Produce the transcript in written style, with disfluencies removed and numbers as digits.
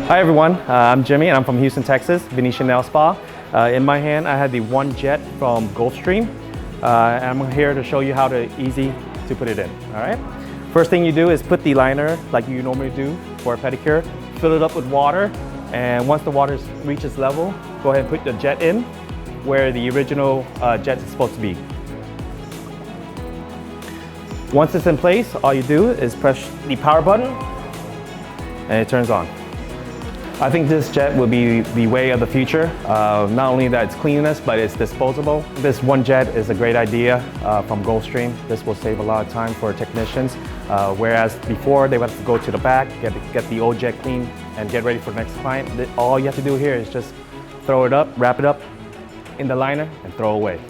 Hi everyone, I'm Jimmy and I'm from Houston, Texas, Venetian Nail Spa. In my hand I have the OneJet from Gulfstream. And I'm here to show you how easy to put it in, all right? First thing you do is put the liner like you normally do for a pedicure, fill it up with water, and once the water reaches level, go ahead and put the jet in where the original jet is supposed to be. Once it's in place, all you do is press the power button and it turns on. I think this jet will be the way of the future. Not only that it's cleanliness, but it's disposable. This OneJet is a great idea from Gulfstream. This will save a lot of time for technicians. Whereas before they would have to go to the back, get the old jet clean and get ready for the next client. All you have to do here is just throw it up, wrap it up in the liner and throw away.